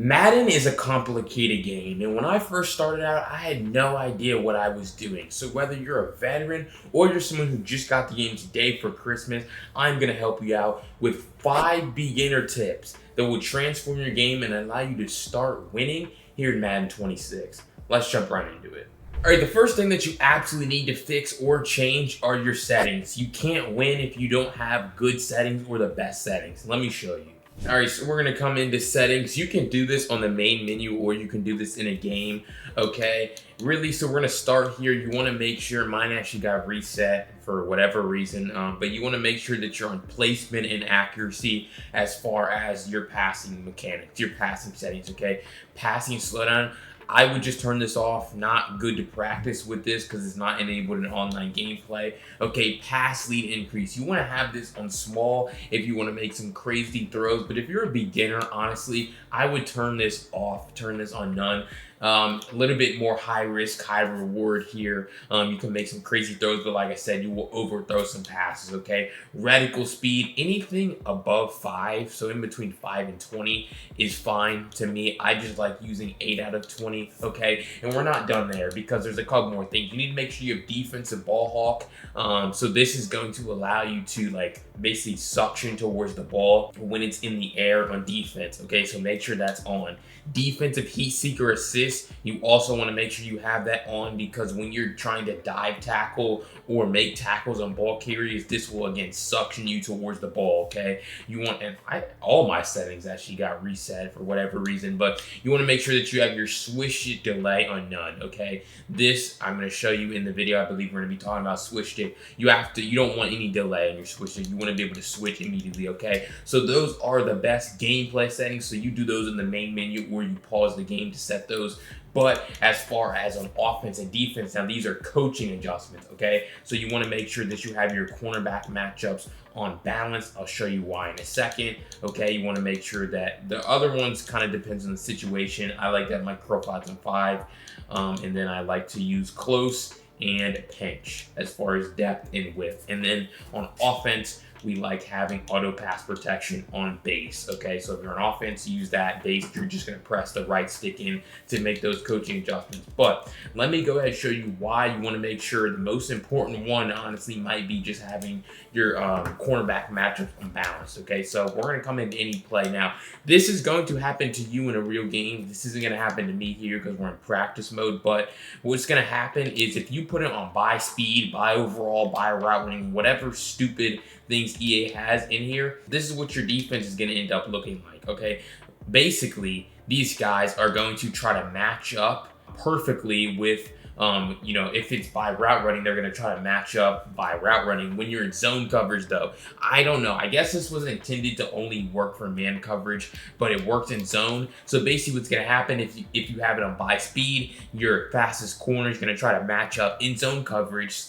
Madden is a complicated game, and when I first started out, I had no idea what I was doing. So whether you're a veteran or you're someone who just got the game today for Christmas, I'm going to help you out with 5 beginner tips that will transform your game and allow you to start winning here in Madden 26. Let's jump right into it. Alright, the first thing that you absolutely need to fix or change are your settings. You can't win if you don't have good settings or the best settings. Let me show you. Alright, so we're going to come into settings. You can do this on the main menu or you can do this in a game, okay? Really, so we're going to start here. You want to make sure, mine actually got reset for whatever reason, but you want to make sure that you're on placement and accuracy as far as your passing mechanics, your passing settings, okay? Passing slowdown. I would just turn this off. Not good to practice with this because it's not enabled in online gameplay. Okay, pass lead increase. You want to have this on small if you want to make some crazy throws. But if you're a beginner, honestly, I would turn this off. Turn this on none. A little bit more high risk, high reward here. You can make some crazy throws, but like I said, you will overthrow some passes, okay? Radical speed, anything above 5, so in between 5 and 20 is fine to me. I just like using 8 out of 20, okay? And we're not done there because there's a couple more things. You need to make sure you have defensive ball hawk. So this is going to allow you to like basically suction towards the ball when it's in the air on defense, okay? So make sure that's on. Defensive heat seeker assist, you also want to make sure you have that on because when you're trying to dive tackle or make tackles on ball carriers, this will again suction you towards the ball, okay? You want, and all my settings actually got reset for whatever reason, but you want to make sure that you have your swish it delay on none, okay? This I'm going to show you in the video. I believe we're going to be talking about swish it. You don't want any delay in your swish it. You want to be able to switch immediately, okay? So those are the best gameplay settings. So you do those in the main menu or you pause the game to set those. But as far as on offense and defense, now these are coaching adjustments, okay? So you want to make sure that you have your cornerback matchups on balance. I'll show you why in a second, okay? You want to make sure that the other ones kind of depends on the situation. I like that my profile's on 5, and then I like to use close and pinch as far as depth and width. And then on offense, we like having auto pass protection on base, okay? So if you're on offense, use that base. You're just gonna press the right stick in to make those coaching adjustments. But let me go ahead and show you why you wanna make sure the most important one, honestly, might be just having your cornerback matchups unbalanced, okay? So we're gonna come into any play now. This is going to happen to you in a real game. This isn't gonna happen to me here because we're in practice mode, but what's gonna happen is if you put it on buy speed, buy overall, buy route running, whatever stupid things EA has in here, this is what your defense is going to end up looking like, okay? Basically, these guys are going to try to match up perfectly with, if it's by route running, they're going to try to match up by route running. When you're in zone coverage, though, I don't know. I guess this was intended to only work for man coverage, but it worked in zone. So basically what's going to happen if you have it on buy speed, your fastest corner is going to try to match up in zone coverage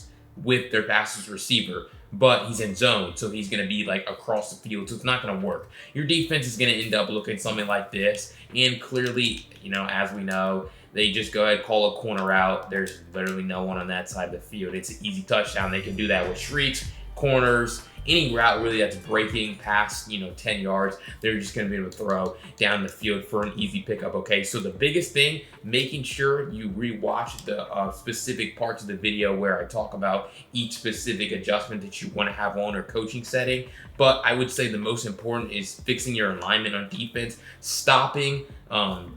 with their fastest receiver. But he's in zone, so he's going to be like across the field, so it's not going to work. Your defense is going to end up looking something like this, and clearly, as we know, they just go ahead, call a corner out. There's literally no one on that side of the field. It's an easy touchdown. They can do that with shrieks, corners, any route really that's breaking past 10 yards, they're just going to be able to throw down the field for an easy pickup, okay? So the biggest thing, making sure you rewatch the specific parts of the video where I talk about each specific adjustment that you want to have on or coaching setting. But I would say the most important is fixing your alignment on defense, stopping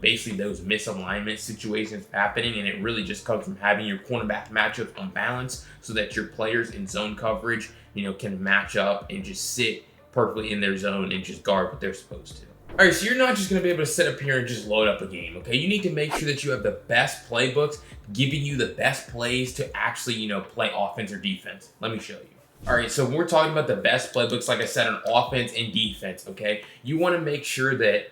basically those misalignment situations happening, and it really just comes from having your cornerback matchups on balance so that your players in zone coverage can match up and just sit perfectly in their zone and just guard what they're supposed to. All right, so you're not just going to be able to sit up here and just load up a game, okay? You need to make sure that you have the best playbooks giving you the best plays to actually, play offense or defense. Let me show you. All right, so we're talking about the best playbooks, like I said, on offense and defense, okay? You want to make sure that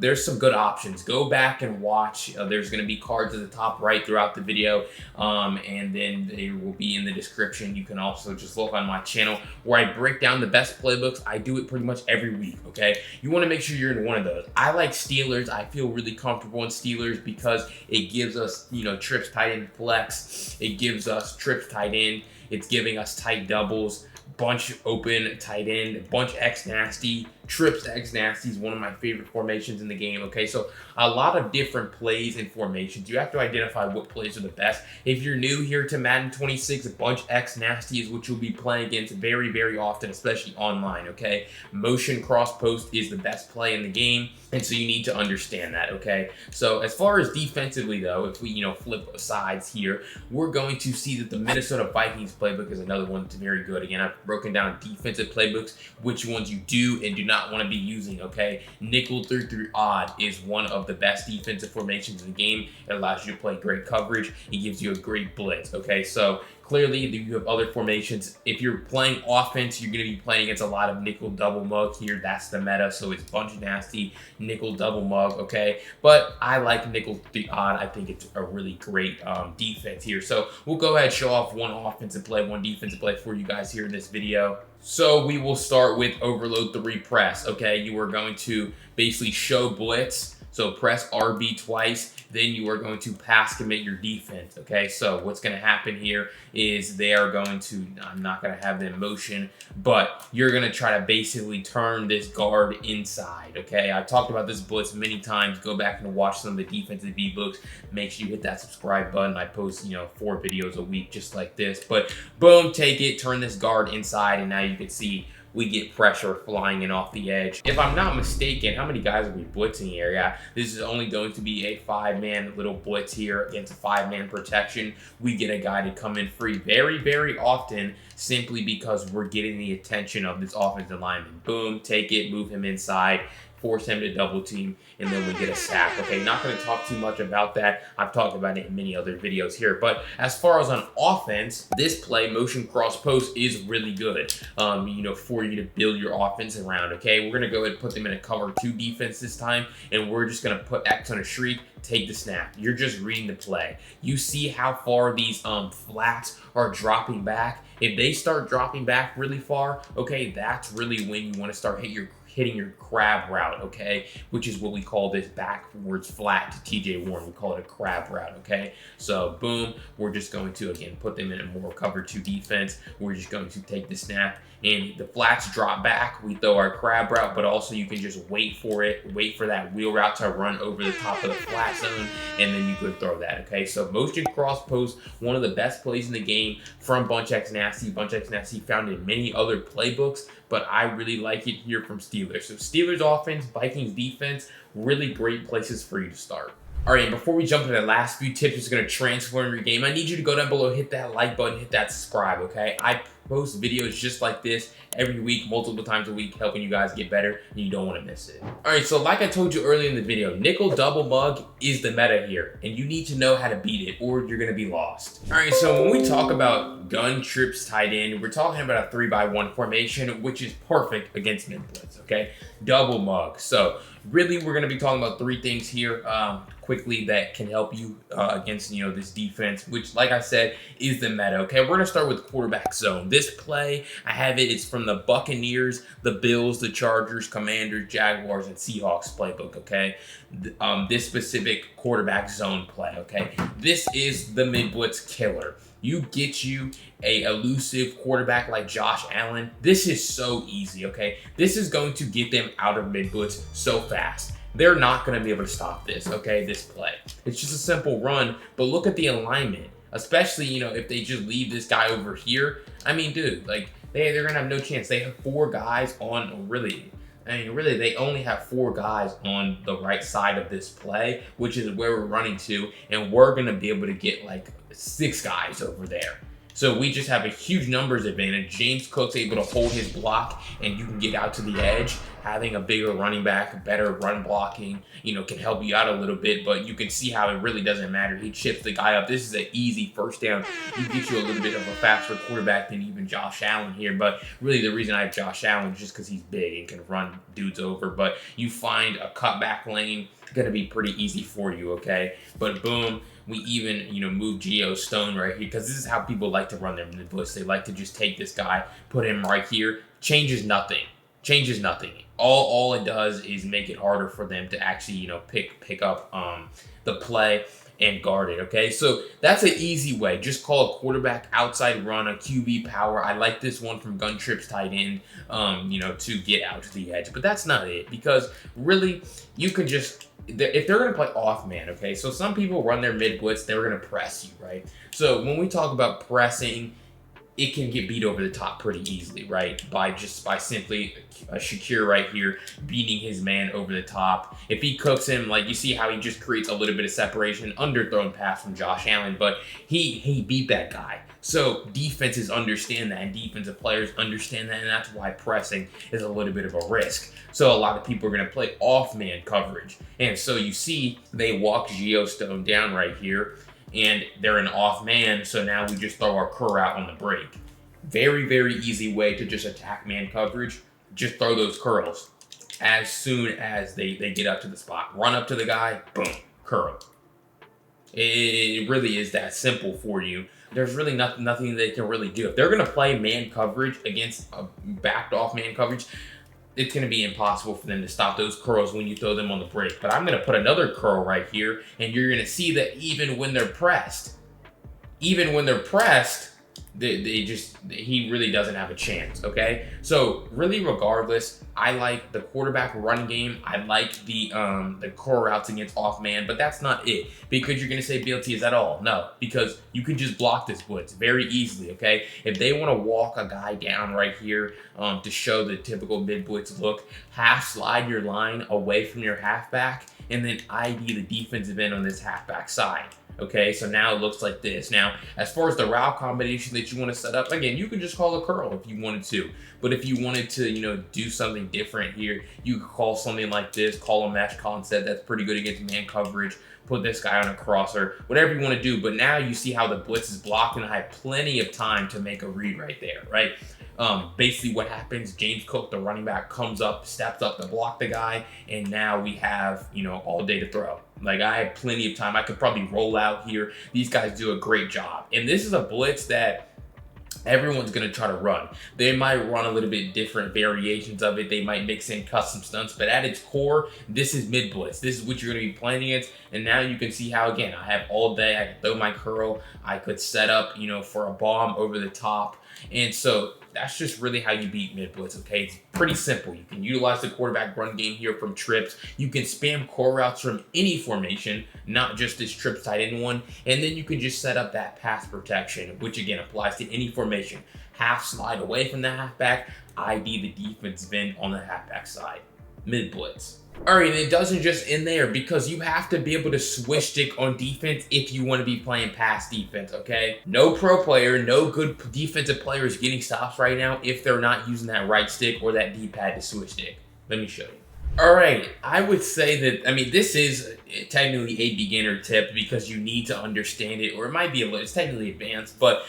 there's some good options. Go back and watch. There's going to be cards at the top right throughout the video, and then they will be in the description. You can also just look on my channel where I break down the best playbooks. I do it pretty much every week, okay? You want to make sure you're in one of those. I like Steelers. I feel really comfortable in Steelers because it gives us, trips tight end flex. It gives us trips tight end. It's giving us tight doubles. bunch open tight end, bunch X nasty, trips X nasty is one of my favorite formations in the game. Okay, so a lot of different plays and formations. You have to identify what plays are the best. If you're new here to Madden 26, a bunch X nasty is what you'll be playing against very, very often, especially online. Okay, motion cross post is the best play in the game, and so you need to understand that. Okay, so as far as defensively though, if we flip sides here, we're going to see that the Minnesota Vikings playbook is another one that's very good. Again, I've broken down defensive playbooks, which ones you do and do not want to be using. Okay, nickel through odd is one of the best defensive formations in the game. It allows you to play great coverage. It gives you a great blitz. Okay, so clearly you have other formations. If you're playing offense, you're going to be playing against a lot of nickel double mug here. That's the meta, so it's bunch nasty, nickel double mug, okay? But I like nickel the odd. I think it's a really great defense here. So we'll go ahead and show off one offensive play, one defensive play for you guys here in this video. So we will start with overload 3 press, okay? You are going to basically show blitz. So press RB twice, then you are going to pass commit your defense, okay? So what's gonna happen here is they are going to, I'm not gonna have them motion, but you're gonna try to basically turn this guard inside, okay? I've talked about this blitz many times. Go back and watch some of the defensive V-books. Make sure you hit that subscribe button. I post, 4 videos a week just like this. But boom, take it, turn this guard inside, and now you can see we get pressure flying in off the edge. If I'm not mistaken, how many guys are we blitzing here? Yeah, this is only going to be a 5-man little blitz here against a 5-man protection. We get a guy to come in free very, very often simply because we're getting the attention of this offensive lineman. Boom, take it, move him inside, force him to double team, and then we get a sack. Okay, not going to talk too much about that. I've talked about it in many other videos here. But as far as on offense, this play, motion cross post, is really good, for you to build your offense around. Okay, we're going to go ahead and put them in a cover 2 defense this time, and we're just going to put X on a shriek, take the snap. You're just reading the play. You see how far these flats are dropping back. If they start dropping back really far, okay, that's really when you want to start hitting your crab route, okay? Which is what we call this backwards flat to TJ Warren. We call it a crab route, okay? So boom, we're just going to, again, put them in a more cover 2 defense. We're just going to take the snap, and the flats drop back. We throw our crab route, but also you can just wait for it, wait for that wheel route to run over the top of the flat zone, and then you could throw that, okay? So motion cross post, one of the best plays in the game from Bunch X Nasty. Bunch X Nasty found in many other playbooks, but I really like it here from Steelers. So Steelers offense, Vikings defense, really great places for you to start. All right, and before we jump into the last few tips that's going to transform your game, I need you to go down below, hit that like button, hit that subscribe, okay? I post videos just like this every week, multiple times a week, helping you guys get better, and you don't want to miss it. All right, so like I told you earlier in the video, nickel double mug is the meta here, and you need to know how to beat it, or you're going to be lost. All right, so when we talk about gun trips tight end, we're talking about a 3-by-1 formation, which is perfect against mid blitz, okay? Double mug. So really, we're going to be talking about 3 things here quickly that can help you against this defense, which, like I said, is the meta. Okay, we're gonna start with quarterback zone. This play, I have it. It's from the Buccaneers, the Bills, the Chargers, Commanders, Jaguars, and Seahawks playbook. Okay, this specific quarterback zone play. Okay, this is the mid blitz killer. You get you a elusive quarterback like Josh Allen. This is so easy. Okay, this is going to get them out of mid blitz so fast. They're not going to be able to stop this, okay, this play. It's just a simple run, but look at the alignment, especially, if they just leave this guy over here. I mean, dude, like, they're going to have no chance. They have 4 guys on, really, they only have 4 guys on the right side of this play, which is where we're running to, and we're going to be able to get, like, 6 guys over there. So we just have a huge numbers advantage. James Cook's able to hold his block, and you can get out to the edge. Having a bigger running back, better run blocking, can help you out a little bit, but you can see how it really doesn't matter. He chips the guy up. This is an easy first down. You get you a little bit of a faster quarterback than even Josh Allen here, but really the reason I have Josh Allen is just because he's big and can run dudes over, but you find a cutback lane, gonna be pretty easy for you, okay? But boom, we even, move Geo Stone right here, because this is how people like to run their mid blitz. They like to just take this guy, put him right here, changes nothing. all it does is make it harder for them to actually, you know, pick up the play and guard it. Okay, so that's an easy way. Just call a quarterback outside run, a QB power. I like this one from Gun Trip's tight end, you know, to get out to the edge. But that's not it, because really you can just, if they're going to play off man, okay, so some people run their mid blitz, they're going to press you, right? So when we talk about pressing, it can get beat over the top pretty easily, right? By simply Shakir right here beating his man over the top. If he cooks him, like you see how he just creates a little bit of separation, underthrown pass from Josh Allen, but he beat that guy. So defenses understand that, and defensive players understand that, and that's why pressing is a little bit of a risk. So a lot of people are going to play off-man coverage. And so you see they walk Geostone down right here, and they're an off man, so now we just throw our curl out on the break. Very, very easy way to just attack man coverage. Just throw those curls as soon as they get up to the spot. Run up to the guy, boom, curl. It really is that simple for you. There's really nothing they can really do. If they're going to play man coverage against a backed off man coverage, it's going to be impossible for them to stop those curls when you throw them on the break. But I'm going to put another curl right here, and you're going to see that even when they're pressed, he really doesn't have a chance, okay? So really, regardless, I like the quarterback run game. I like the curl routes against off man, but that's not it, because you're going to say BLT is that all? No, because you can just block this blitz very easily, okay? If they want to walk a guy down right here to show the typical mid blitz look, half slide your line away from your halfback, and then ID the defensive end on this halfback side. Okay, so now it looks like this. Now, as far as the route combination that you want to set up, again, you can just call a curl if you wanted to. But if you wanted to, you know, do something different here, you could call something like this, call a mesh concept. That's pretty good against man coverage. Put this guy on a crosser, whatever you want to do. But now you see how the blitz is blocked, and I have plenty of time to make a read right there, right? Basically what happens, James Cook, the running back, comes up, steps up to block the guy, and now we have, you know, all day to throw. Like, I have plenty of time. I could probably roll out here. These guys do a great job. And this is a blitz that everyone's going to try to run. They might run a little bit different variations of it. They might mix in custom stunts, but at its core, this is mid blitz. This is what you're going to be playing against. And now you can see how, again, I have all day. I can throw my curl. I could set up, you know, for a bomb over the top. And so that's just really how you beat mid blitz, okay? It's pretty simple. You can utilize the quarterback run game here from trips. You can spam core routes from any formation, not just this trips tight end one. And then you can just set up that pass protection, which again applies to any formation. Half slide away from the halfback, ID the defensive end on the halfback side. Mid blitz. All right, and it doesn't just end there, because you have to be able to switch stick on defense if you want to be playing pass defense, okay? No pro player, no good defensive player is getting stops right now if they're not using that right stick or that D-pad to switch stick. Let me show you. All right, I would say that, I mean, this is technically a beginner tip because you need to understand it, or it might be it's technically advanced, but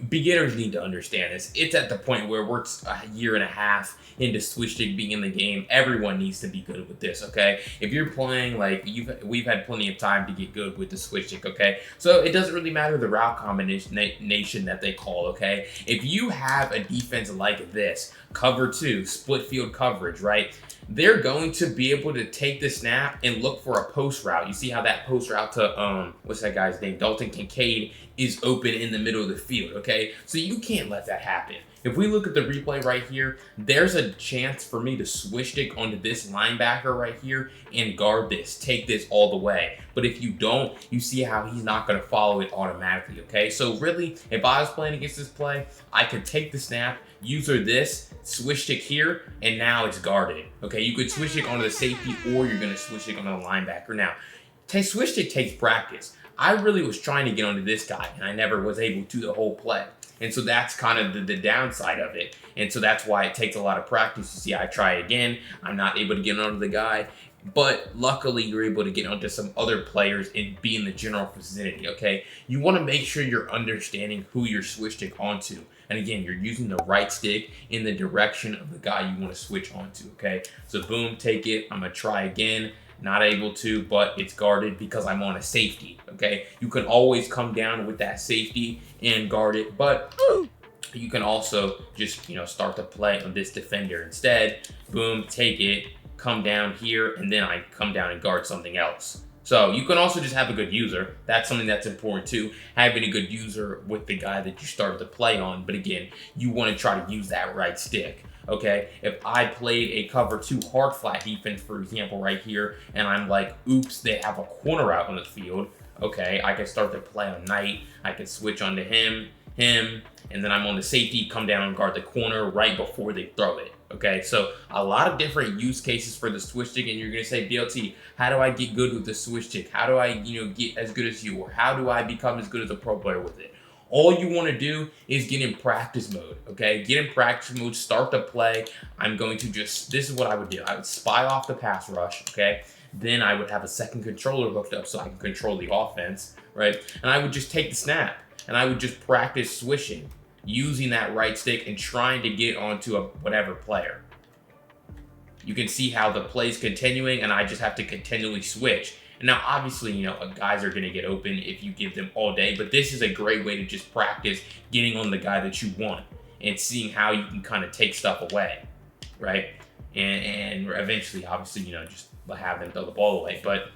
beginners need to understand this. It's at the point where we're a year and a half into switch stick being in the game. Everyone needs to be good with this, okay? If you're playing, like, we've had plenty of time to get good with the switch stick, okay? So it doesn't really matter the route combination that they call, okay? If you have a defense like this, cover two, split field coverage, right? They're going to be able to take the snap and look for a post route. You see how that post route to, what's that guy's name? Dalton Kincaid is open in the middle of the field, okay? So you can't let that happen. If we look at the replay right here, there's a chance for me to switch stick onto this linebacker right here and guard this, take this all the way. But if you don't, you see how he's not going to follow it automatically, okay? So really, if I was playing against this play, I could take the snap, user this, switch stick here, and now it's guarded, okay? You could switch stick onto the safety, or you're going to switch stick onto the linebacker. Now, switch stick takes practice. I really was trying to get onto this guy, and I never was able to the whole play. And so that's kind of the downside of it. And so that's why it takes a lot of practice. You see, I try again. I'm not able to get onto the guy. But luckily, you're able to get onto some other players and be in the general vicinity, okay? You want to make sure you're understanding who you're switch stick onto. And again, you're using the right stick in the direction of the guy you want to switch onto, okay? So boom, take it. I'm going to try again. Not able to, but it's guarded because I'm on a safety, okay? You can always come down with that safety and guard it, but You can also just, start to play on this defender instead. Boom, take it, come down here, and then I come down and guard something else. So you can also just have a good user. That's something that's important too, having a good user with the guy that you started to play on. But again, you want to try to use that right stick. Okay, if I played a cover 2 hard flat defense, for example, right here, and I'm like, oops, they have a corner out on the field. Okay, I can start to play on Knight. I can switch onto him, and then I'm on the safety, come down and guard the corner right before they throw it. Okay, so a lot of different use cases for the switch stick, and you're gonna say, BLT, how do I get good with the switch stick? How do I, get as good as you? Or how do I become as good as a pro player with it? All you want to do is get in practice mode, okay? Get in practice mode, start to play. I'm going to this is what I would do. I would spy off the pass rush, okay? Then I would have a second controller hooked up so I can control the offense, right? And I would just take the snap, and I would just practice switching, using that right stick and trying to get onto a whatever player. You can see how the play's continuing, and I just have to continually switch. And now, obviously, guys are going to get open if you give them all day, but this is a great way to just practice getting on the guy that you want and seeing how you can kind of take stuff away, right? And eventually, obviously, just have them throw the ball away. But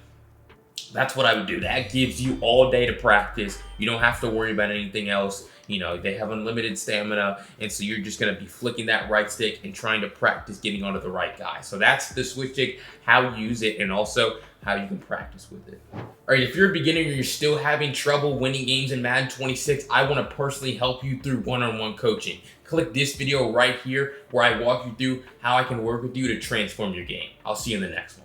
that's what I would do. That gives you all day to practice. You don't have to worry about anything else. They have unlimited stamina, and so you're just going to be flicking that right stick and trying to practice getting onto the right guy. So that's the switch stick, how you use it, and also how you can practice with it. All right, if you're a beginner and you're still having trouble winning games in Madden 26, I want to personally help you through one-on-one coaching. Click this video right here where I walk you through how I can work with you to transform your game. I'll see you in the next one.